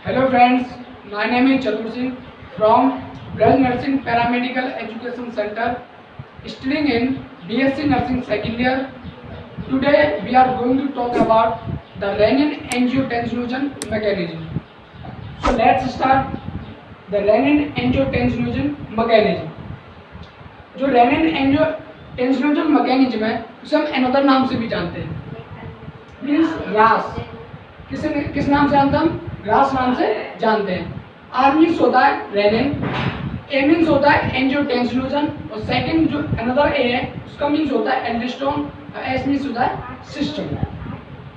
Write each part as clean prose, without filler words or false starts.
Hello friends, my name is Chatur Singh from Braj Nursing Paramedical Education Center, studying in BSc Nursing second year. Today we are going to talk about the renin-angiotensin mechanism. So let's start the renin-angiotensin mechanism. जो rennin-angiotensin mechanism है उसे हम another नाम से भी जानते हैं, means रास। किस नाम से जानते हैं हम? रास नाम से जानते हैं। आर मीन्स होता है रेनिन, ए मीन्स होता है एंजियोटेंसिन और सेकंड जो अनदर ए है उसका मीन्स होता है एल्डोस्टेरोन, एस मीन्स होता है सिस्टम।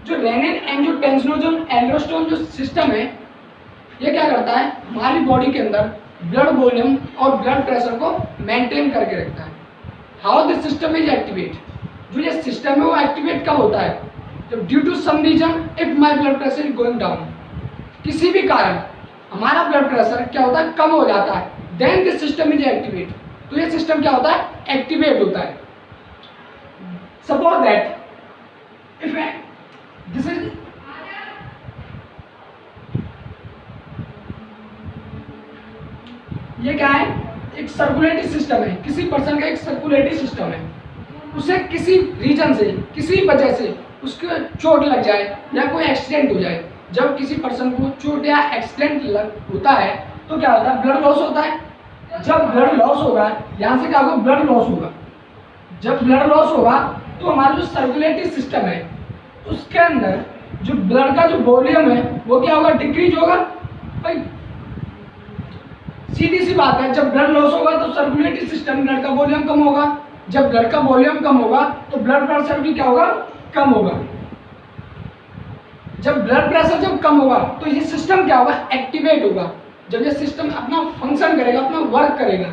जो रेनिन एंजियोटेंसिन एल्डोस्टेरोन जो सिस्टम है ये क्या करता है, हमारी बॉडी के अंदर ब्लड वॉल्यूम और ब्लड प्रेशर को मेंटेन करके रखता है। How this system is activate, जो ये सिस्टम है वो एक्टिवेट कब होता है, जब due to some reason if my blood pressure is going down, किसी भी कारण हमारा ब्लड प्रेशर क्या होता है, कम हो जाता है, then this system is activate. तो ये सिस्टम क्या होता है, एक्टिवेट होता है। Suppose that if this is ये क्या है, एक सर्कुलेटरी सिस्टम है, किसी पर्सन का एक सर्कुलेटरी सिस्टम है। उसे किसी रीजन से, किसी वजह से उसको चोट लग जाए या कोई एक्सीडेंट हो जाए। जब किसी पर्सन को चोट या एक्सीडेंट होता है तो क्या होता है, ब्लड लॉस होता है। जब ब्लड लॉस होगा, यहाँ से क्या होगा, ब्लड लॉस होगा। जब ब्लड लॉस होगा तो हमारा जो सर्कुलेटरी सिस्टम है उसके अंदर जो ब्लड का जो वॉल्यूम है वो क्या होगा, डिक्रीज होगा। भाई सीधी सी बात है, जब ब्लड लॉस होगा तो सर्कुलेटरी सिस्टम ब्लड का वॉल्यूम कम होगा। जब ब्लड का वॉल्यूम कम होगा तो ब्लड प्रेशर भी क्या होगा, कम होगा। जब ब्लड प्रेशर जब कम होगा तो ये सिस्टम क्या होगा, एक्टिवेट होगा। जब ये सिस्टम अपना फंक्शन करेगा, अपना वर्क करेगा,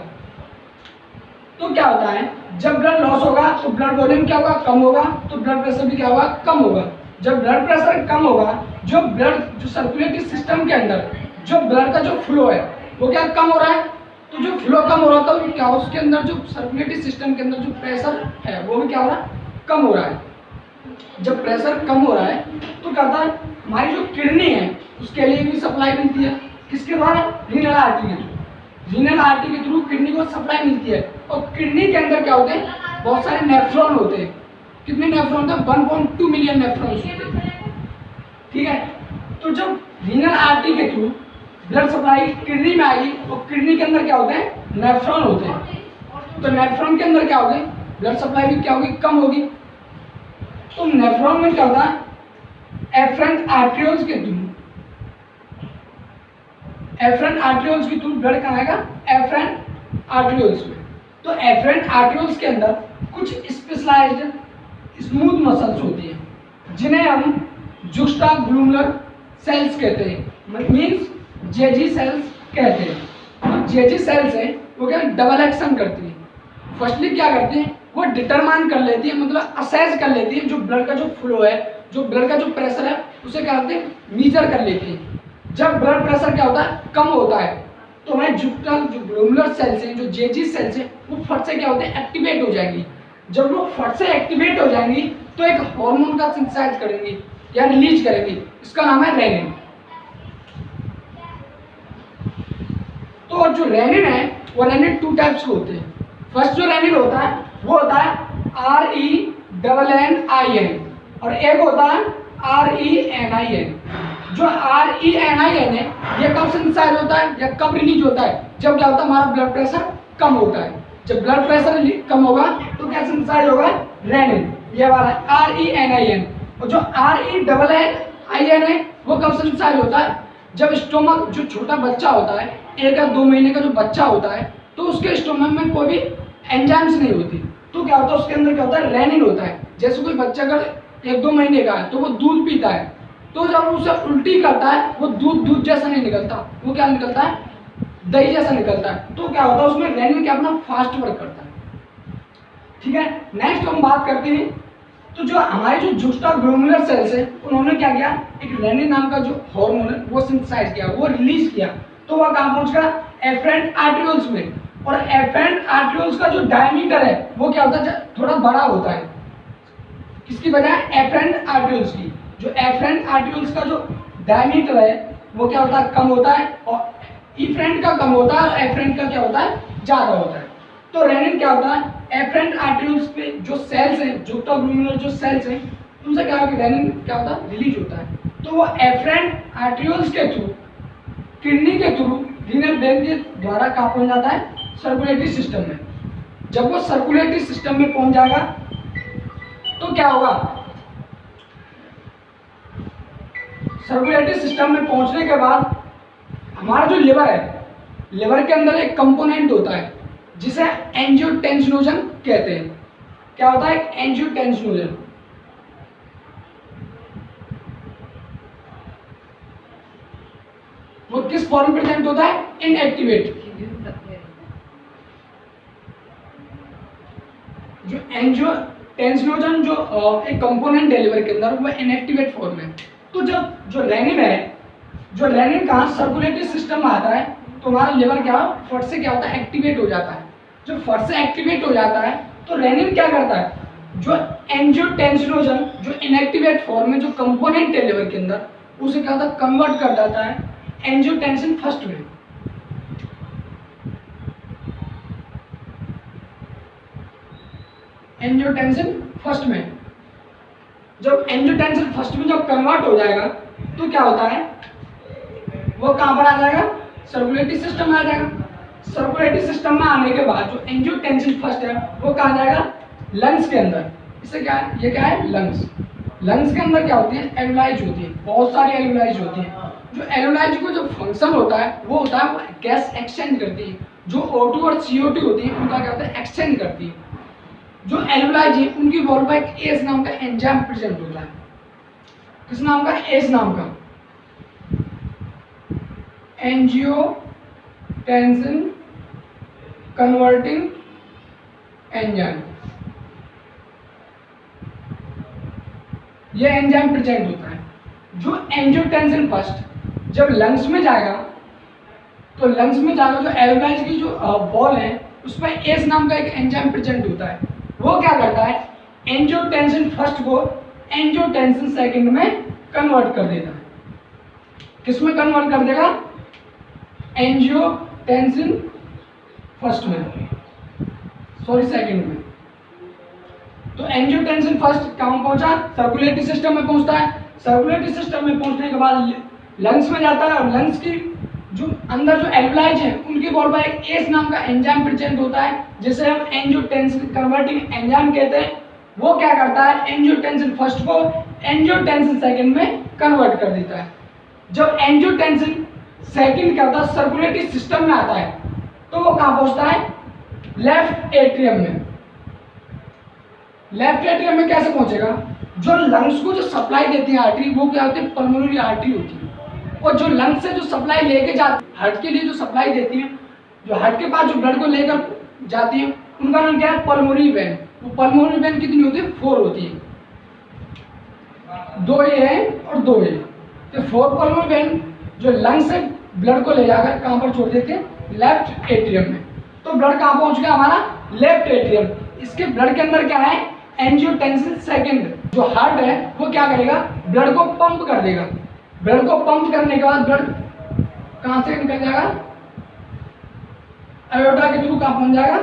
तो क्या होता है, जब ब्लड लॉस होगा तो ब्लड वॉल्यूम क्या होगा, कम होगा, तो ब्लड प्रेशर भी क्या होगा, कम होगा। जब ब्लड प्रेशर कम होगा, जो ब्लड जो सर्कुलेटरी सिस्टम के अंदर जो ब्लड का जो फ्लो है वो क्या कम हो रहा है। तो जो फ्लो कम हो रहा था तो क्या उसके अंदर जो सर्कुलेटरी सिस्टम के अंदर जो प्रेशर है वो भी क्या हो रहा है, कम हो रहा है। जब प्रेशर कम हो रहा है तो क्या होता है, हमारी जो किडनी है उसके लिए भी सप्लाई मिलती है। किसके द्वारा, रीनल आर्टरी के थ्रू। रीनल आर्टरी के थ्रू किडनी को सप्लाई मिलती है। और किडनी के अंदर क्या होते हैं, बहुत सारे नेफ्रॉन होते हैं। कितने नेफ्रॉन होते हैं, 1.2 मिलियन नेफ्रॉन्स होते हैं। ठीक है, तो जब रीनल आर्टरी के थ्रू ब्लड सप्लाई किडनी में आएगी और किडनी के अंदर क्या होते हैं, नेफ्रॉन होते हैं। तो नेफ्रॉन के अंदर क्या होगी, ब्लड सप्लाई भी क्या होगी, कम होगी। तो नेफ्रॉन में क्या होता है, एफरेंट आर्टरियोल्स के थ्रू, एफरेंट आर्टरियोल्स के थ्रू ब्लड कहाँ आएगा, एफरेंट आर्टरियोल्स में। तो एफरेंट आर्टरियोल्स के अंदर कुछ स्पेशलाइज्ड स्मूथ मसल्स होती हैं जिन्हें हम जुक्स्टाग्लूमरल सेल्स कहते हैं, मीन्स जेजी सेल्स कहते हैं। तो जेजी सेल्स है वो क्या डबल एक्शन करती है। फर्स्टली क्या करती हैं, वो डिटरमाइन कर लेती है, मतलब असेस कर लेती है जो ब्लड का जो फ्लो है, जो ब्लड का जो प्रेशर है उसे क्या करते हैं, मीजर कर लेती है। जब ब्लड प्रेशर क्या होता है, कम होता है, तो हमारे जो ग्लोमुलर सेल्स हैं, जो जेजी सेल्स हैं, वो फट से क्या होते हैं, एक्टिवेट हो जाएंगी। जब वो फट से एक्टिवेट हो जाएंगी तो एक हार्मोन का सिंथेसाइज करेंगी या रिलीज करेंगी, इसका नाम है रेनिन। तो जो रेनिन है वो रेनिन 2 टाइप्स के होते हैं। फर्स्ट जो रेनिन होता है वो होता है RENNIN और एक होता है RENIN। जो RENIN है ये कब सिंथेसाइज होता है या कब रिलीज होता है, जब क्या होता है, हमारा ब्लड प्रेशर कम होता है। जब ब्लड प्रेशर कम होगा तो क्या सिंथेसाइज होगा, रेनिन, ये वाला RENIN। और जो RENNIN है वो कब सिंथेसाइज होता है, जब स्टोमक, जो छोटा बच्चा होता है, 1 या 2 महीने का जो बच्चा होता है, तो उसके स्टोमक में कोई भी एंजाइम्स नहीं होती, तो क्या होता है, उसके अंदर क्या होता है, रेनिन होता है। जैसे कोई बच्चा अगर 1-2 महीने का है तो वो दूध पीता है, तो जब उसे उल्टी करता है वो दूध जैसा नहीं निकलता, वो क्या निकलता है, दही जैसा निकलता है। तो क्या होता है, उसमें रेनिन क्या अपना फास्ट वर्क करता है। ठीक है, नेक्स्ट हम बात करते हैं। तो जो हमारे जो जुक्स्टाग्लूमरल सेल्स है उन्होंने क्या किया, एक रेनिन नाम का जो हार्मोन है वो सिंथेसाइज किया, वो रिलीज किया। तो वह कहाँ पहुंच गया, एफरेंट आर्टरियोल्स में। और एफरेंट आर्टरियोल्स का जो डायमीटर है वो क्या होता है, थोड़ा बड़ा होता है। किसकी वजह है, एफरेंट आर्टरियोल्स की। जो एफरेंट आर्टरियोल्स का जो डायमीटर है वो क्या होता है, कम होता है, और इफरेंट का कम होता है और एफरेंट का क्या होता है, ज़्यादा होता है। तो रेनिन क्या होता है, एफरेंट आर्टरीज पे जो सेल्स हैं, जुक्ताग्लूमेरुलर जो सेल्स हैं, उनसे क्या होगा, रेनिन क्या होता है, रिलीज होता है। तो वो एफरेंट आर्टरीज के थ्रू, किडनी के थ्रू, रीनल वेन के द्वारा कहाँ पहुंच जाता है, सर्कुलेटरी सिस्टम में। जब वो सर्कुलेटरी सिस्टम में पहुंच जाएगा तो क्या होगा, सर्कुलेटरी सिस्टम में पहुंचने के बाद हमारा जो लिवर है, लिवर के अंदर एक कंपोनेंट होता है जिसे एंजियोटेंसिनोजन कहते हैं। क्या होता है, एंजियोटेंसिनोजन। वो किस फॉर्म में प्रेजेंट होता है, इनएक्टिवेट। जो एंजियोटेंसिनोजन जो एक कंपोनेंट है लिवर के अंदर, वो इनएक्टिवेट फॉर्म है। तो जब जो रेनिन है, जो रेनिन कहाँ सर्कुलेटरी सिस्टम में आता है, तो हमारा लिवर क्या फट से क्या होता है, एक्टिवेट हो जाता है। जो फट से एक्टिवेट हो जाता है तो रेनिन क्या करता है, जो एंजियोटेंसिनोजन जो इनएक्टिवेट फॉर्म में जो कंपोनेंट है लिवर के अंदर, उसे क्या होता है, कन्वर्ट कर देता है एंजियोटेंसिन फर्स्ट में। एंजियोटेंसिन फर्स्ट में, जब एंजियोटेंसिन फर्स्ट में जब कन्वर्ट हो जाएगा तो क्या होता है, वो कहाँ पर आ जाएगा, सर्कुलेटरी सिस्टम में आ जाएगा। सर्कुलेटरी सिस्टम में आने के बाद जो एंजियोटेंसिन फर्स्ट है वो कहाँ जाएगा, लंग्स के अंदर। इससे क्या है, ये क्या है, लंग्स। लंग्स के अंदर क्या होती है, एल्वुलाइज होती है, बहुत सारी एल्वुलाइज होती है। जो एल्वुलाइज को जो फंक्शन होता है वो गैस एक्सचेंज करती है। जो O2 और CO2 होती है उनका क्या होता है, एक्सचेंज करती है। जो एल्वुलाइज है उनकी वॉल पर एक एस नाम का एंजाइम प्रेजेंट होता है। किस नाम का, एस नाम का, एंजियोटेंसिन कन्वर्टिंग एंजाइम। ये एंजाइम प्रेजेंट होता है। जो एंजियोटेंसिन फर्स्ट जब लंग्स में जाएगा तो लंग्स में जाकर जो एल्वुलाइज की जो वॉल है उस पर एस नाम का एक एंजाइम प्रेजेंट होता है। वो क्या करता है, एंजियोटेंसिन फर्स्ट को एंजियोटेंसिन सेकंड में कन्वर्ट कर देता है। किस में कन्वर्ट कर देगा, एंजियोटेंसिन फर्स्ट में, सॉरी सेकंड में। तो एंजियोटेंसिन फर्स्ट कहाँ पहुंचा, सर्कुलेटरी सिस्टम में पहुंचता है। सर्कुलेटरी सिस्टम में पहुंचने के बाद लंग्स में जाता है और लंग्स की जो अंदर जो एल्वुलाइज है उनकी वॉल पर एक एस नाम का एंजाइम प्रेजेंट होता है जिसे हम एंजियोटेंसिन कन्वर्टिंग एंजाइम कहते हैं। वो क्या करता है, एंजियोटेंसिन फर्स्ट को एंजियोटेंसिन सेकंड में कन्वर्ट कर देता है। जब एंजियोटेंसिन सेकंड क्या होता है, सर्कुलेटरी सिस्टम में आता है तो वो कहाँ पहुंचता है, लेफ्ट एट्रियम में। लेफ्ट एट्रियम में कैसे पहुंचेगा, जो लंग्स को जो सप्लाई देती है आर्टरी वो क्या होती है, पल्मोनरी आर्टरी होती है। और जो लंग्स से जो सप्लाई लेके जाती है, हार्ट के लिए जो सप्लाई देती है, जो हार्ट के पास जो ब्लड को लेकर जाती है, उनका नाम क्या है, पल्मोनरी वेन। वो पल्मोनरी वेन कितनी होती है, 4 होती है। 2 ये है और 2 ये। तो 4 पल्मोनरी वेन जो लंग्स से ब्लड को ले जाकर कहाँ पर छोड़ देते हैं, लेफ्ट एट्रियम में। तो ब्लड कहाँ पहुंच गया हमारा, लेफ्ट एट्रियम। इसके ब्लड के अंदर क्या है, एंजियोटेंसिन सेकंड। जो हार्ट है वो क्या करेगा, ब्लड को पंप कर देगा। ब्लड को पंप करने के बाद ब्लड कहाँ से निकल जाएगा, एओर्टा के थ्रू कहाँ पहुंच जाएगा,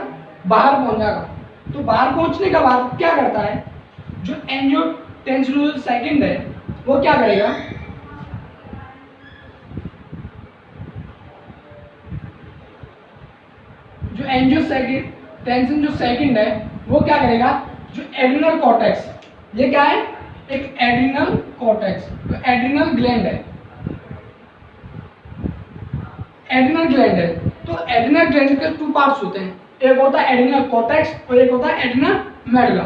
बाहर पहुंच जाएगा। तो बाहर पहुंचने के बाद क्या करता है, जो एंजियोटेंसिन सेकंड है वो क्या करेगा, जो एंजियोटेंसिन जो सेकंड है वो क्या करेगा, जो एड्रिनल कॉर्टेक्स, ये क्या है, एक एड्रिनल कॉर्टेक्स, तो एड्रिनल ग्लैंड है, एड्रिनल ग्लैंड है। तो एड्रिनल ग्लैंड के 2 पार्ट्स होते हैं, एक होता है एड्रिनल कॉर्टेक्स और एक होता है एड्रिनल मेडुला।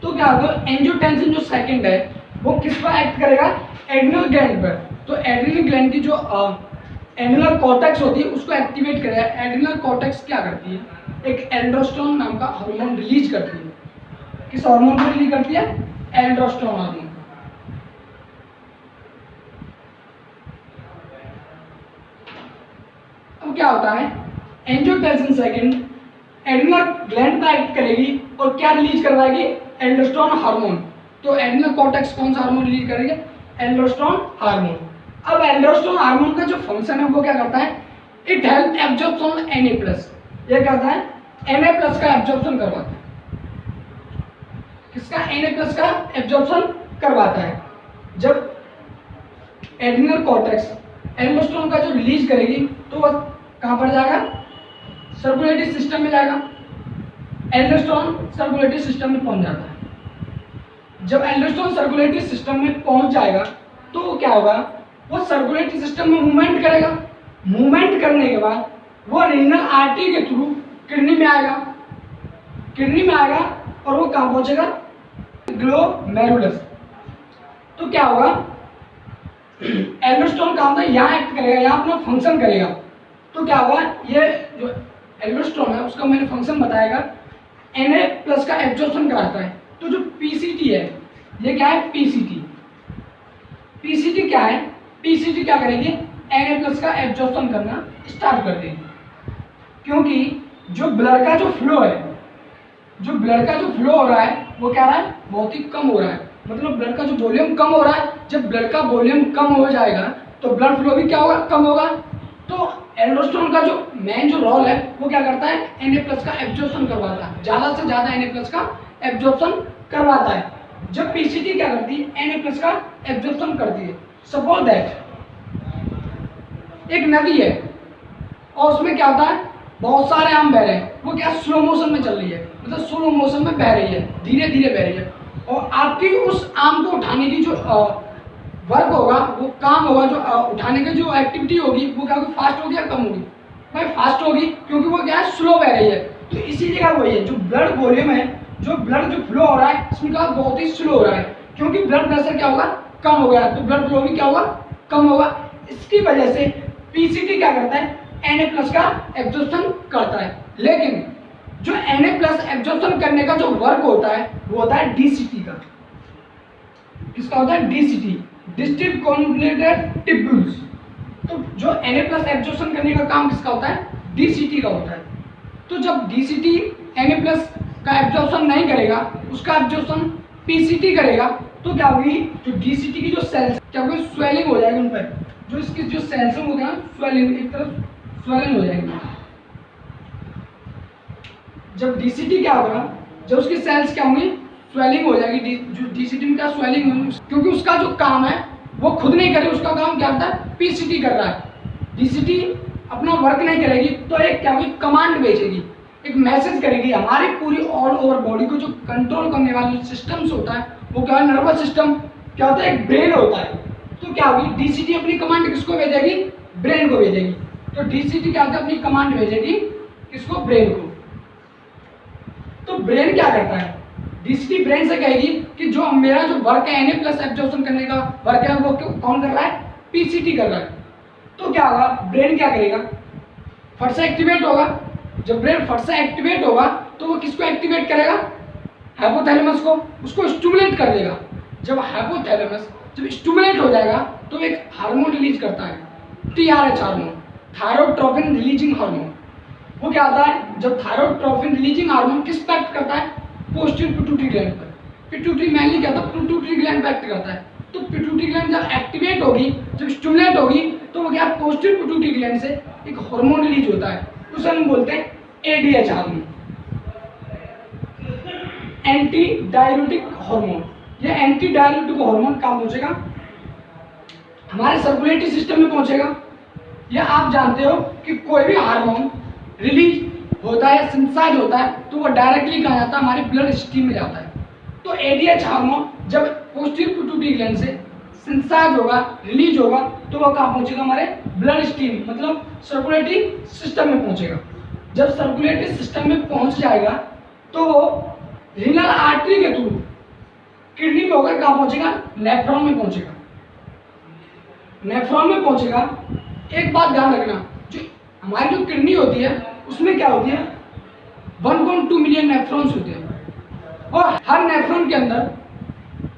तो क्या होगा, एंजियोटेंसिन जो सेकंड है वो किस पर एक्ट करेगा, एड्रिनल ग्लैंड पर। तो एड्रिनल ग्लैंड की जो एड्रिनल कॉर्टेक्स होती है उसको एक्टिवेट करेगा। एड्रिनल कॉर्टेक्स क्या करती है, एक एल्डोस्टेरोन नाम का हार्मोन रिलीज करती है। किस हार्मोन को रिलीज करती है, एल्डोस्टेरोन हार्मोन। अब क्या होता है, एंजियोटेंसिन सेकंड एड्रिनल ग्लैंड पर एक्ट करेगी और क्या रिलीज करवाएगी, एल्डोस्टेरोन हार्मोन। तो एड्रिनल कॉर्टेक्स कौन सा हार्मोन रिलीज करेगी, एल्डोस्टेरोन हार्मोन। अब एल्डोस्टेरोन हार्मोन का जो फंक्शन है वो क्या करता है, इट हेल्प एब्जॉर्प्शन Na+, ये कहता है Na+ का एब्जॉर्प्शन करवाता है। किसका? Na+ का एब्जॉर्प्शन करवाता है। जब एड्रिनल कॉर्टेक्स एल्डोस्टेरोन का जो रिलीज करेगी तो वह कहां पर जाएगा? सर्कुलेटरी सिस्टम में जाएगा। एल्डोस्टेरोन सर्कुलेटरी सिस्टम में पहुंच जाता है। जब एल्डोस्टेरोन सर्कुलेटरी सिस्टम में पहुंच जाएगा तो क्या होगा, वो सर्कुलेटरी सिस्टम में मूवमेंट करेगा। मूवमेंट करने के बाद वो रीनल आर्टरी के थ्रू किडनी में आएगा। किडनी में आएगा और वो कहाँ पहुंचेगा? ग्लोमेरुलस। तो क्या होगा, एल्डोस्टेरोन कहाँ होता है? यहाँ एक्ट करेगा, यहाँ अपना फंक्शन करेगा। तो क्या होगा, ये जो एल्डोस्टेरोन है उसका मैंने फंक्शन बताएगा, Na+ का एब्जॉर्प्शन कराता है। तो जो पीसीटी है, ये क्या है? पीसीटी। पीसीटी क्या है? पीसीटी क्या करेगी? Na+ का एब्जॉर्प्शन करना स्टार्ट कर देगी। क्योंकि जो ब्लड का जो फ्लो है, जो ब्लड का जो फ्लो हो रहा है वो क्या रहा है? बहुत ही कम हो रहा है। मतलब ब्लड का जो वॉल्यूम कम हो रहा है। जब ब्लड का वॉल्यूम कम हो जाएगा तो ब्लड फ्लो भी क्या होगा? कम होगा। तो एल्डोस्टेरोन का जो मेन जो रोल है वो क्या करता है? Na+ का एब्जॉर्प्शन करवाता है, ज़्यादा से ज़्यादा Na+ का एब्जॉर्प्शन करवाता है। जब पीसीटी क्या करती है? Na+ का एब्जॉर्प्शन करती है। सपोज दैट एक नदी है और उसमें क्या होता है? बहुत सारे आम बह रहे हैं। वो क्या? स्लो मोशन में चल रही है, मतलब स्लो मोशन में बह रही है, धीरे धीरे बह रही है। और आपकी उस आम को उठाने की जो वर्क होगा, वो काम होगा, जो उठाने की जो एक्टिविटी होगी वो क्या होगी? फास्ट होगी या कम होगी? भाई फास्ट होगी, क्योंकि वो क्या है? स्लो बह रही है। तो इसी जगह वही है, जो ब्लड वॉल्यूम है, जो ब्लड जो फ्लो हो रहा है इसमें क्या बहुत ही स्लो हो रहा है, क्योंकि ब्लड प्रेशर क्या होगा? कम हो गया, तो ब्लड फ्लो भी क्या होगा? कम होगा। इसकी वजह से पीसीटी क्या करता है? Na+ का एब्जॉर्प्शन करता है। लेकिन जो Na+ एब्जॉर्प्शन करने का जो वर्क होता है वो होता है डीसीटी का। किसका होता है? DCT, distinct convoluted tubules. तो जो Na+ एब्जॉर्प्शन करने का काम किसका होता है? डीसीटी का होता है। तो जब डीसीटी Na+ का एब्जॉर्प्शन नहीं करेगा, उसका एब्जॉर्प्शन पीसीटी करेगा, तो क्या होगी? जो डीसीटी की जो सेल्स क्या होगी? स्वेलिंग हो जाएगी उन पर। जो इसकी जो सेल्स हो गया स्वेलिंग, एक तरफ स्वेलिंग हो जाएगी। जब डीसीटी क्या होगा? जब उसकी सेल्स क्या होंगी? स्वेलिंग हो जाएगी। जो डीसीटी में क्या स्वेलिंग होगी, क्योंकि उसका जो काम है वो खुद नहीं करे, उसका काम क्या होता है? पीसीटी कर रहा है। डीसीटी अपना वर्क नहीं करेगी तो एक क्या होगी? कमांड भेजेगी, एक मैसेज करेगी। हमारी पूरी ऑल ओवर बॉडी को जो कंट्रोल करने वाला जो सिस्टम्स होता है वो क्या है? नर्वस सिस्टम क्या होता है? एक ब्रेन होता है। तो क्या होगी? डीसीटी अपनी कमांड किसको भेजेगी? ब्रेन को भेजेगी। तो डीसीटी क्या होता है? अपनी कमांड भेजेगी किसको? ब्रेन को। तो ब्रेन क्या करता है? डीसीटी ब्रेन से कहेगी कि जो मेरा जो वर्क है Na+ एब्जॉर्प्शन करने का वर्क है वो कौन कर रहा है? पीसीटी कर रहा है। तो क्या होगा? ब्रेन क्या करेगा? फट से एक्टिवेट होगा। जब ब्रेन फट से एक्टिवेट होगा तो वो किसको एक्टिवेट करेगा? हाइपोथैलेमस को, उसको स्टिमुलेट कर देगा। जब हाइपोथैलेमस जब स्टिमुलेट हो जाएगा तो एक हार्मोन रिलीज करता है, TRH hormone, thyrotropin releasing hormone. वो क्या होता है? जब थायरोट्रोपिन रिलीजिंग हार्मोन किस पे एक्ट करता है? पोस्टीरियर पिट्यूटरी ग्लैंड पर। पिट्यूटरी मेनली क्या होता है? पिट्यूटरी ग्लैंड पे एक्ट करता है। तो पिट्यूटरी ग्लैंड जब एक्टिवेट होगी, जब स्टिमुलेट होगी, तो वो क्या? पोस्टीरियर पिट्यूटरी ग्लैंड से एक हार्मोन रिलीज होता है, उसे हम बोलते हैं ADH hormone, anti diuretic hormone. ये एंटी डाययूरेटिक हार्मोन कहाँ पहुंचेगा? हमारे सर्कुलेटरी सिस्टम में पहुंचेगा। या आप जानते हो कि कोई भी हार्मोन रिलीज होता है, सिंथेसाइज होता है, तो वो डायरेक्टली कहाँ जाता है? हमारे ब्लड स्ट्रीम में जाता है। तो ADH हार्मोन जब पोस्टीरियर पिट्यूटरी ग्लैंड से सिंथेसाइज होगा, रिलीज होगा, तो वो कहाँ पहुंचेगा? हमारे ब्लड स्ट्रीम, मतलब सर्कुलेटरी सिस्टम में पहुंचेगा। जब सर्कुलेटरी सिस्टम में पहुंच जाएगा तो वो रीनल आर्टरी के थ्रू किडनी में होकर कहाँ पहुंचेगा? नेफ्रॉन में पहुंचेगा। नेफ्रॉन में पहुंचेगा। एक बात ध्यान रखना, जो हमारी जो किडनी होती है उसमें क्या होती है? 1.2 मिलियन नेफ्रॉन्स होते हैं और हर नेफ्रॉन के अंदर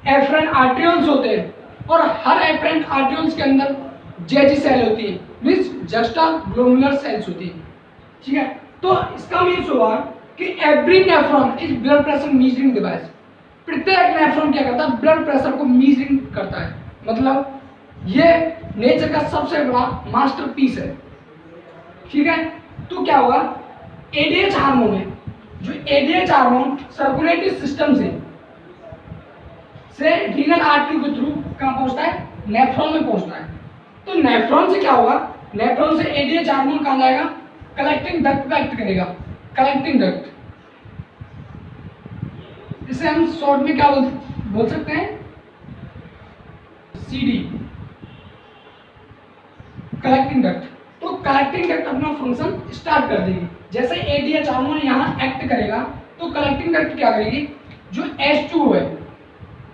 एफरेंट आर्ट्रियोल्स होते हैं और हर एफरेंट आर्ट्रियोल्स के अंदर जेजी सेल होती है, मीन्स जस्टा ग्लोमुलर सेल्स होती है। ठीक है, तो इसका मीन्स हुआ कि every nephron is blood pressure measuring device. प्रत्येक नेफ्रॉन क्या करता है? ब्लड प्रेशर को मीजरिंग करता है। मतलब ये नेचर का सबसे बड़ा मास्टरपीस है, ठीक है। तो क्या होगा, एडीएच हार्मोन है, जो एडीएच हार्मोन सर्कुलेटरी सिस्टम से रीनल आर्टरी के थ्रू कहाँ पहुंचता है, नेफ्रॉन में पहुंचता है। तो नेफ्रॉन से क्या होगा, नेफ्रॉन से एडीएच हार्मोन कहाँ जाएगा, कलेक्टिंग डक्ट पे एक्ट करेगा, कलेक्टिंग डक्ट। इसे हम शॉर्ट में क्या बोल सकते हैं, सीडी, कलेक्टिंग डक्ट। तो कलेक्टिंग डक्ट अपना फंक्शन स्टार्ट कर देगी। जैसे एडीएच हार्मोन यहाँ एक्ट करेगा तो कलेक्टिंग डक्ट क्या करेगी, जो H2O है,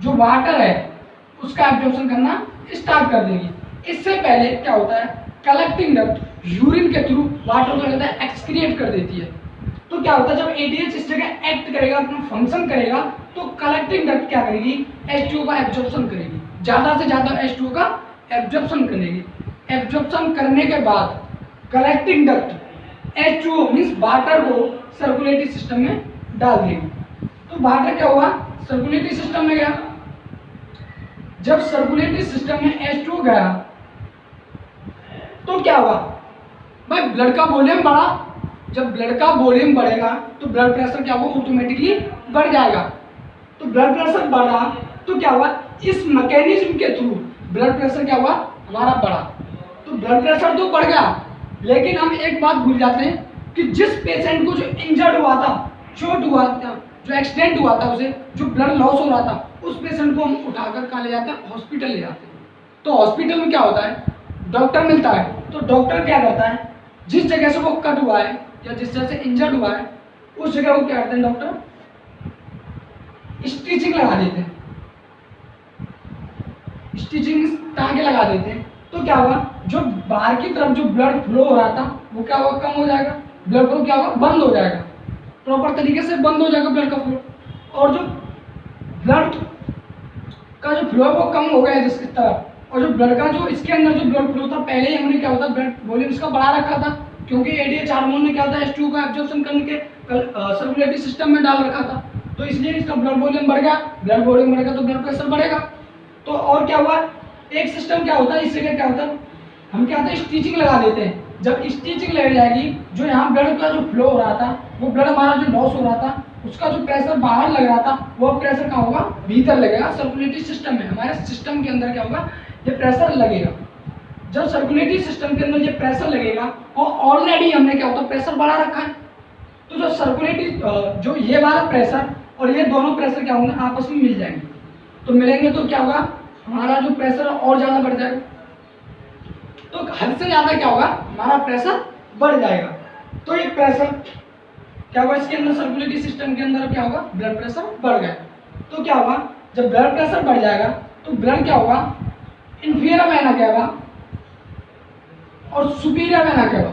जो वाटर है, उसका एब्जॉर्प्शन करना स्टार्ट कर देगी। इससे पहले क्या होता है, कलेक्टिंग डक्ट यूरिन के थ्रू वाटर को कहता है एक्सक्रिएट कर देती है। तो क्या होता है, जब एडीएच इस जगह एक्ट करेगा, अपना फंक्शन करेगा, तो कलेक्टिंग डक्ट क्या करेगी, H2O का एब्जॉर्प्शन करेगी, ज़्यादा से ज़्यादा H2O का एब्जॉर्प्शन करेगी। एब्जॉर्प्शन करने के बाद collecting duct H2O means water को सर्कुलेटरी सिस्टम में डाल देगी। तो वाटर क्या हुआ, सर्कुलेटरी सिस्टम में गया। जब सर्कुलेटरी सिस्टम में H2O गया तो क्या हुआ भाई, ब्लड का वॉल्यूम बढ़ा। जब ब्लड का वॉल्यूम बढ़ेगा तो ब्लड प्रेशर क्या हुआ, ऑटोमेटिकली बढ़ जाएगा। तो ब्लड प्रेशर बढ़ा तो क्या हुआ, इस मैकेनिज्म के थ्रू ब्लड प्रेशर क्या हुआ, हमारा बढ़ा। तो ब्लड प्रेशर तो बढ़ गया, लेकिन हम एक बात भूल जाते हैं कि जिस पेशेंट को जो इंजर्ड हुआ था, चोट हुआ था, जो एक्सीडेंट हुआ था, उसे जो ब्लड लॉस हो रहा था, उस पेशेंट को हम उठाकर कहाँ ले जाते हैं, हॉस्पिटल ले जाते हैं। तो हॉस्पिटल में क्या होता है, डॉक्टर मिलता है। तो डॉक्टर क्या करता है, जिस जगह से वो कट हुआ है या जिस जगह से इंजर्ड हुआ है, उस जगह वो क्या करते हैं, डॉक्टर स्टिचिंग लगा देते हैं, स्टिचिंग टाँके लगा देते हैं। तो क्या हुआ, जो बाहर की तरफ जो ब्लड फ्लो हो रहा था वो क्या होगा, कम हो जाएगा, ब्लड फ्लो क्या होगा, बंद हो जाएगा, प्रॉपर तरीके से बंद हो जाएगा ब्लड का फ्लो। और जो ब्लड का जो फ्लो है वो कम हो गया है जिसकी तरफ, और जो ब्लड का जो इसके अंदर जो ब्लड फ्लो था, पहले ही हमने क्या होता ब्लड वॉल्यूम इसका बढ़ा रखा था, क्योंकि एडीएच हार्मोन ने क्या होता है, H2O का एब्जॉर्प्शन करने के सर्कुलेटरी सिस्टम में डाल रखा था। तो इसलिए इसका ब्लड वॉल्यूम बढ़ गया, ब्लड वॉल्यूम बढ़ेगा तो ब्लड प्रेशर बढ़ेगा। तो और क्या हुआ, एक सिस्टम क्या होता है, इस जगह क्या होता है, हम क्या होता है, स्टिचिंग लगा देते हैं। जब स्टिचिंग लग जाएगी, जो यहाँ ब्लड का जो फ्लो हो रहा था, वो ब्लड हमारा जो लॉस हो रहा था, उसका जो प्रेशर बाहर लग रहा था, वो प्रेशर कहाँ होगा, भीतर लगेगा, सर्कुलेटरी सिस्टम में। हमारे सिस्टम के अंदर क्या होगा, ये प्रेशर लगेगा। जब सर्कुलेटरी सिस्टम के अंदर ये प्रेशर लगेगा, और ऑलरेडी हमने क्या होता है, प्रेशर बढ़ा रखा है। तो जो सर्कुलेटरी जो ये वाला प्रेशर और ये दोनों प्रेशर क्या होंगे, आपस में मिल जाएंगे। तो मिलेंगे तो क्या होगा, हमारा जो प्रेशर और ज़्यादा बढ़ जाएगा। तो हद से ज़्यादा क्या होगा, हमारा प्रेशर बढ़ जाएगा। तो ये प्रेशर क्या होगा, इसके अंदर सर्कुलेटरी सिस्टम के अंदर क्या होगा, ब्लड प्रेशर बढ़ गया। तो क्या होगा, जब ब्लड प्रेशर बढ़ जाएगा तो ब्लड क्या होगा, इंफीरियर वेना केवा और सुपीरियर वेना केवा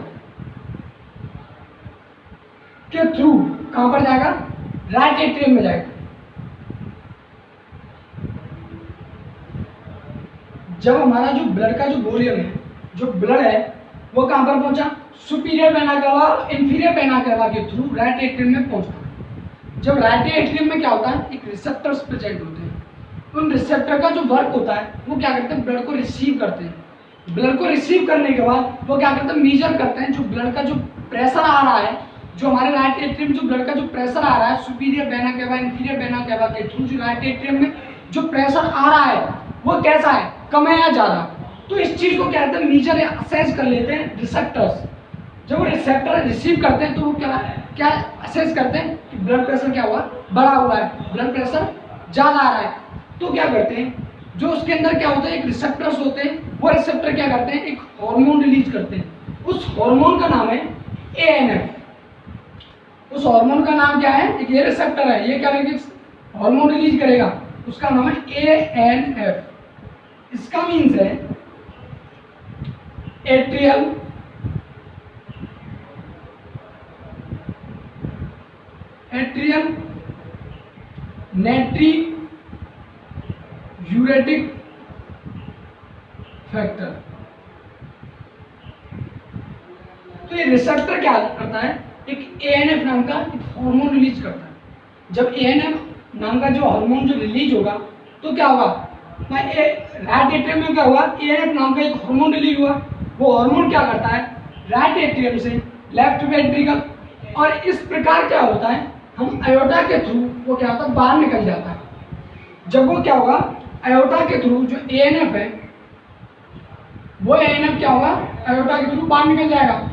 के थ्रू कहां पर जाएगा, राइट एट्रियम में जाएगा। जब हमारा जो ब्लड का जो वॉल्यूम है, जो ब्लड है, वो कहां पर पहुंचा, सुपीरियर वेना केवा और इंफीरियर वेना केवा के थ्रू राइट एट्रियम में पहुंचता। जब राइट एट्रियम में क्या होता है, एक रिसेप्टर्स प्रेजेंट होते हैं। उन रिसेप्टर का जो वर्क होता है, वो क्या करते हैं, ब्लड को रिसीव करते हैं। ब्लड को रिसीव करने के बाद वो क्या करते हैं, मेजर करते हैं जो ब्लड का जो प्रेशर आ रहा है, जो हमारे राइट एट्रियम में जो ब्लड का जो प्रेशर आ रहा है, superior vena cava inferior vena cava के थ्रू जो राइट एट्रियम में जो प्रेशर आ रहा है, वो कैसा है, कम है या ज़्यादा। तो इस चीज़ को क्या कहते हैं, मेजर या असेस कर लेते हैं रिसेप्टर्स। जब वो रिसेप्टर रिसीव करते हैं तो वो क्या असेस करते हैं कि ब्लड प्रेशर क्या हुआ, बढ़ा हुआ है, ब्लड प्रेशर ज़्यादा आ रहा है। तो क्या करते हैं, जो उसके अंदर क्या होता है, एक रिसेप्टर्स होते हैं, वो रिसेप्टर क्या करते हैं, एक हार्मोन रिलीज करते हैं। उस हार्मोन का नाम है ANF। उस हार्मोन का नाम क्या है, एक ये रिसेप्टर है, ये क्या करेगा, हार्मोन रिलीज करेगा, उसका नाम है ANF। इसका मीन्स है एट्रियल नेट्री यूरेटिक फैक्टर। तो ये रिसेप्टर क्या करता है, एक ANF नाम का एक हार्मोन रिलीज करता है। जब ANF नाम का जो हार्मोन जो रिलीज होगा तो क्या होगा, राइट एट्रियम में क्या हुआ, एएनएफ नाम का एक हार्मोन रिलीज हुआ। वो हार्मोन क्या करता है, राइट एट्रियम से लेफ्ट वेंट्रिकल, और इस प्रकार क्या होता है, हम अयोटा के थ्रू वो क्या होता है बाहर निकल जाता है। जब वो क्या होगा, अयोटा के थ्रू जो एएनएफ है वो एएनएफ क्या होगा, अयोटा के थ्रू बाहर निकल जाएगा।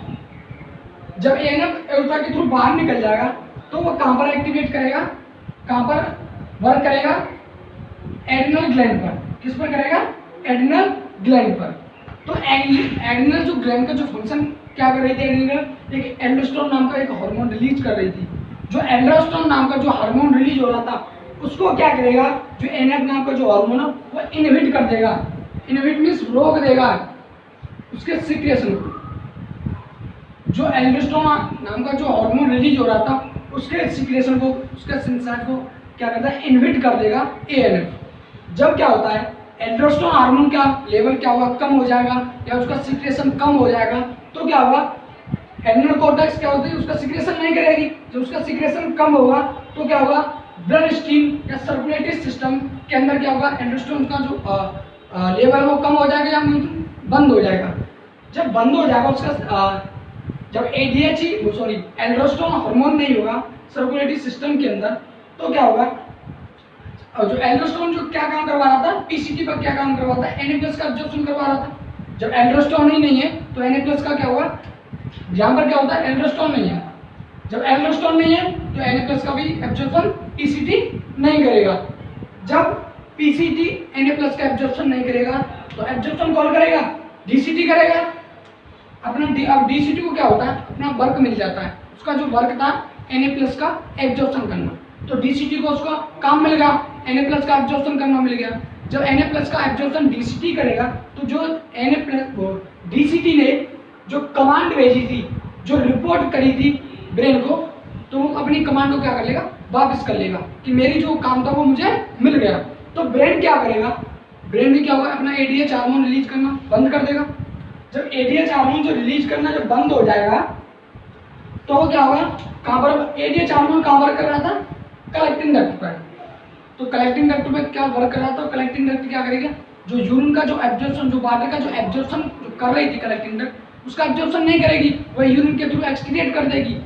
जब एएनएफ अयोटा के थ्रू बाहर निकल जाएगा तो वो कहां पर एक्टिवेट करेगा, कहां पर वर्क करेगा, एड्रिनल ग्लैंड पर। किस पर करेगा, एड्रिनल ग्लैंड पर। तो एड्रिनल जो ग्लैंड का जो फंक्शन क्या कर रही थी, एड्रिनल एक एल्डोस्टेरोन नाम का एक हार्मोन रिलीज कर रही थी। जो एल्डोस्टेरोन नाम का जो हार्मोन रिलीज हो रहा था उसको क्या करेगा, जो एनएफ नाम का जो हार्मोन है वो इनहिबिट कर देगा। इनहिबिट मींस रोक देगा उसके सीक्रेशन को। जो एल्डोस्टेरोन नाम का जो हार्मोन रिलीज हो रहा था उसके सीक्रेशन को, उसके सिंथेसिस को क्या करता है, इनहिबिट कर देगा एएनएफ। जब क्या होता है, एल्डोस्टेरोन हार्मोन का लेवल क्या होगा, कम हो जाएगा या उसका सीक्रेशन कम हो जाएगा, तो क्या होगा, एड्रिनल कॉर्टेक्स क्या होती है, उसका सीक्रेशन नहीं करेगी। जब उसका सीक्रेशन कम होगा तो क्या होगा, ब्लड स्ट्रीम या सर्कुलेटरी सिस्टम के अंदर क्या होगा, एल्डोस्टेरोन का जो लेवल वो कम हो जाएगा या बंद हो जाएगा। जब बंद हो जाएगा उसका जब एल्डोस्टेरोन हार्मोन नहीं होगा सर्कुलेटरी सिस्टम के अंदर, तो क्या होगा, और जो एल्डोस्टेरोन जो क्या काम करवा रहा था, पीसीटी पर क्या काम करवा रहा था, Na+ का एब्जॉर्प्शन करवा रहा था। जब एल्डोस्टेरोन ही नहीं है तो Na+ का क्या होगा, यहाँ पर क्या होता है, एल्डोस्टेरोन नहीं है। जब एल्डोस्टेरोन नहीं है तो Na+ का भी एब्जॉर्प्शन पीसीटी नहीं करेगा। जब पीसीटी Na+ का एब्जॉर्प्शन नहीं करेगा तो एब्जॉर्प्शन कौन करेगा, डीसीटी करेगा अपना। अब डीसीटी को क्या होता है, अपना वर्क मिल जाता है। उसका जो वर्क था Na+ का एब्जॉर्प्शन करना, तो डीसीटी को उसका काम मिल गया, Na+ का एब्जॉर्प्शन करना मिल गया। जब Na+ का एब्जॉर्प्शन डीसीटी करेगा तो जो डीसीटी ने जो कमांड भेजी थी, जो रिपोर्ट करी थी ब्रेन को, तो वो अपनी कमांड को क्या कर लेगा, वापस कर लेगा कि मेरी जो काम था वो मुझे मिल गया। तो ब्रेन क्या करेगा, ब्रेन में क्या होगा, अपना एडीएच हार्मोन रिलीज करना बंद कर देगा। जब एडीएच हार्मोन जो रिलीज करना जब बंद हो जाएगा तो वो क्या होगा, कहाँ पर एडीएच हार्मोन कहाँ वर्क कर रहा था, कलेक्टिंग डक्ट पर। तो कलेक्टिंग डक्ट में क्या वर्क कर रहा था, कलेक्टिंग डक्ट क्या करेगा, जो यूरिन का जो एब्जॉर्प्शन, जो वाटर का जो एब्जॉर्प्शन कर रही थी कलेक्टिंग डक्ट, उसका एब्जॉर्प्शन नहीं करेगी, वह यूरिन के थ्रू एक्सक्रीट कर देगी।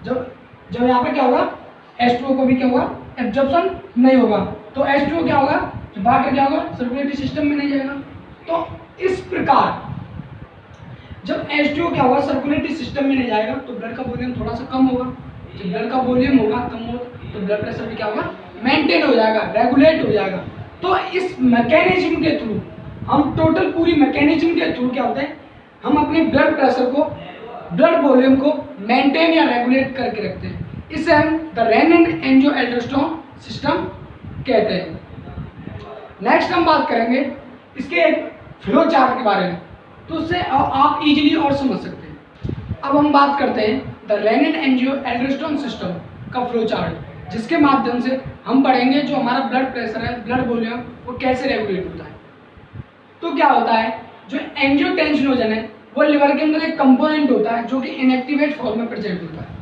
जब यहाँ पे क्या होगा, H2O को भी क्या होगा, एब्जॉर्प्शन नहीं होगा। तो H2O क्या होगा, वाटर क्या होगा, सर्कुलेटरी सिस्टम में नहीं जाएगा। तो इस प्रकार जब H2O क्या होगा, सर्कुलेटरी सिस्टम में नहीं जाएगा तो ब्लड का वॉल्यूम थोड़ा सा कम होगा। जब ब्लड का वॉल्यूम होगा कम होगा तो ब्लड प्रेशर भी क्या होगा, मेंटेन हो जाएगा, रेगुलेट हो जाएगा। तो इस मैकेनिज्म के थ्रू हम टोटल पूरी मैकेनिज्म के थ्रू क्या होता है, हम अपने ब्लड प्रेशर को, ब्लड वॉल्यूम को मेंटेन या रेगुलेट करके रखते हैं। इसे हम द रेनिन एंजियोएल्डोस्टेरोन सिस्टम कहते हैं। नेक्स्ट हम बात करेंगे इसके एक फ्लो चार्ट के बारे में, तो उससे आप इजीली और समझ सकते हैं। अब हम बात करते हैं द रेनिन एंजियोएल्डोस्टेरोन सिस्टम का फ्लो चार्ट, जिसके माध्यम से हम पढ़ेंगे जो हमारा ब्लड प्रेशर है, ब्लड वॉल्यूम, वो कैसे रेगुलेट होता है। तो क्या होता है, जो एंजियोटेंसिनोजन है वो लिवर के अंदर एक कंपोनेंट होता है जो कि इनएक्टिवेट फॉर्म में प्रेजेंट होता है।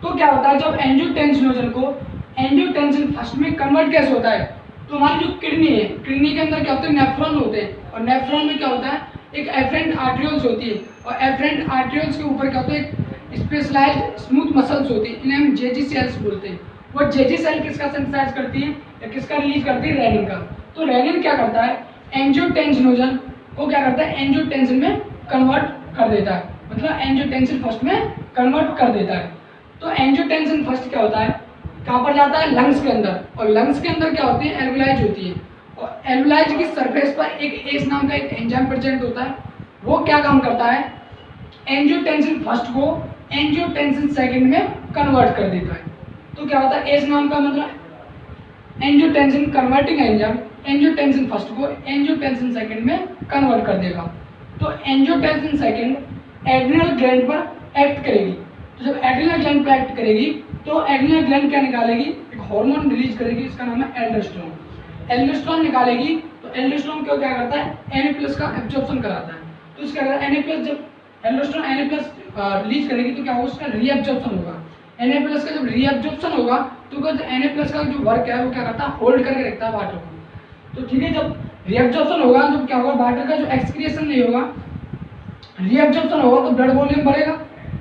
तो क्या होता है, जब एंजियोटेंसिनोजन को एंजियोटेंसिन फर्स्ट में कन्वर्ट कैसे होता है, तो हमारी जो किडनी है, किडनी के अंदर क्या होते हैं, नेफ्रॉन होते हैं, और नेफ्रॉन में क्या होता है, एक एफरेंट आर्टरियोल्स होती है, और एफरेंट आर्टरियोल्स के ऊपर क्या होता है, एक स्पेशलाइज्ड स्मूथ मसल्स होती है, इन्हें हम जेजी सेल्स बोलते हैं। वो जेजी सेल किसका सिंथेसाइज करती है या किसका रिलीज करती है, रेनिन का। तो रेनिन क्या करता है, एंजियोटेंसिनोजन को क्या करता है, एंजियोटेंसिन में कन्वर्ट कर देता है, मतलब एंजियोटेंसिन फर्स्ट में कन्वर्ट कर देता है। तो एंजियोटेंसिन फर्स्ट क्या होता है, कहाँ पर जाता है, लंग्स के अंदर, और लंग्स के अंदर क्या होती है, एल्वेलाइज होती है, और एल्वेलाइज की सरफेस पर एक एस नाम का एक एंजाइम प्रेजेंट होता है। वो क्या काम करता है, एंजियोटेंसिन फर्स्ट को एंजियोटेंसिन सेकंड में कन्वर्ट कर देता है। तो क्या होता है, एस नाम का मतलब angiotensin converting enzyme angiotensin first को एंजियोटेंसिन सेकंड में कन्वर्ट कर देगा। तो एंजियोटेंसिन सेकंड एड्रिनल ग्लैंड पर एक्ट करेगी। तो जब एड्रिनल ग्लैंड पर एक्ट करेगी तो एड्रिनल ग्लैंड क्या निकालेगी, एक हार्मोन रिलीज करेगी, इसका नाम है एल्डोस्टेरोन। एल्डोस्टेरोन निकालेगी तो एल्डोस्टेरोन क्यों क्या करता है, Na+ का एब्जॉर्प्शन कराता है। तो इसका Na+, जब एल्डोस्टेरोन Na+ रिलीज करेगी तो क्या होगा, उसका रीएब्जॉर्प्शन होगा। Na+ का जब रीएब्जॉर्प्शन होगा तो Na+ का जो वर्क है वो क्या करता है, होल्ड करके रखता है वाटर को। तो ठीक है, जब रीएब्जॉर्प्शन होगा जब क्या होगा, वाटर का जो एक्सक्रिएशन नहीं होगा, रीएब्जॉर्प्शन होगा तो ब्लड वॉल्यूम बढ़ेगा।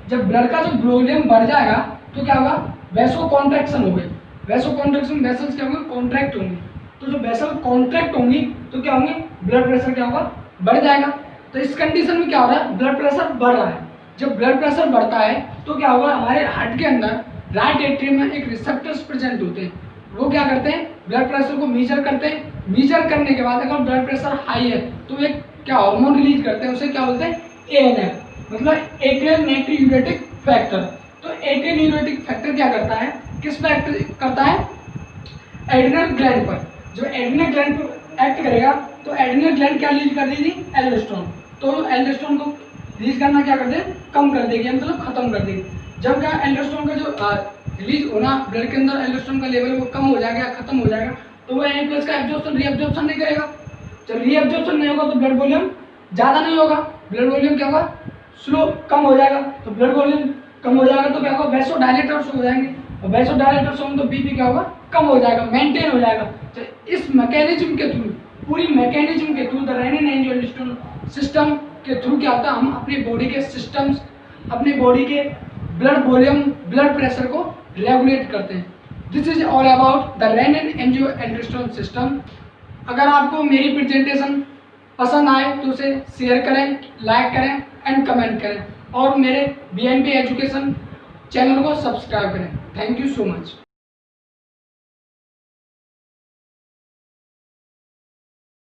जब ब्लड का जो वॉल्यूम बढ़ जाएगा तो क्या होगा, वैसो कॉन्ट्रैक्शन हो गई। वैसो कॉन्ट्रैक्शन, वेसल्स क्या होंगे, कॉन्ट्रैक्ट होंगे। तो जो वेसल कॉन्ट्रैक्ट होंगी तो क्या होंगे, ब्लड प्रेशर क्या होगा, बढ़ जाएगा। तो इस कंडीशन में क्या हो रहा है, ब्लड प्रेशर बढ़ रहा है। जब ब्लड प्रेशर बढ़ता है तो क्या होगा, हमारे हार्ट के अंदर राइट एट्रियम में एक रिसेप्टर्स प्रेजेंट होते हैं। वो क्या करते हैं, ब्लड प्रेशर को मेजर करते हैं। मेजर करने के बाद अगर ब्लड प्रेशर हाई है तो एक क्या हार्मोन रिलीज करते हैं, उसे क्या बोलते हैं, एएनएफ, मतलब एट्रियल नाइट्रोयूरेटिक फैक्टर। तो एट्रियल न्यूरेटिक फैक्टर क्या करता है, किस फैक्टर करता है, एड्रिनल ग्लैंड पर। जब एड्रिनल ग्लैंड पर एक्ट करेगा तो एड्रिनल ग्लैंड क्या रिलीज कर देगी, एल्डोस्टेरोन। तो एल्डोस्टेरोन को रिलीज करना क्या कर दे, कम कर देगी, मतलब खत्म कर देगी। जब क्या एल्डोस्टेरोन का जो रिलीज होना ब्लड के अंदर, एल्डोस्टेरोन का लेवल वो कम हो जाएगा, खत्म हो जाएगा, तो वो एन प्लस का एब्जॉर्प्शन रीअब्जॉर्प्शन नहीं करेगा। जब रीअब्जॉर्प्शन नहीं होगा तो ब्लड वॉल्यूम ज़्यादा नहीं होगा, ब्लड वॉल्यूम क्या होगा, स्लो कम हो जाएगा। तो ब्लड वॉल्यूम कम हो जाएगा तो क्या होगा, वैसोडायलेटर्स हो जाएंगे, और वैसोडायलेटर्स होंगे तो बीपी क्या होगा, कम हो जाएगा, मेंटेन हो जाएगा। तो इस मैकेनिज्म के थ्रू, पूरी मैकेनिज्म के through, the renin angiotensin system के थ्रू क्या होता है, हम अपनी बॉडी के सिस्टम्स, अपनी बॉडी के ब्लड वॉल्यूम, ब्लड प्रेशर को रेगुलेट करते हैं। This is all about the renin angiotensin system. अगर आपको मेरी प्रेजेंटेशन पसंद आए तो उसे शेयर करें, लाइक करें एंड कमेंट करें, और मेरे BNP एजुकेशन चैनल को सब्सक्राइब करें। Thank you so much.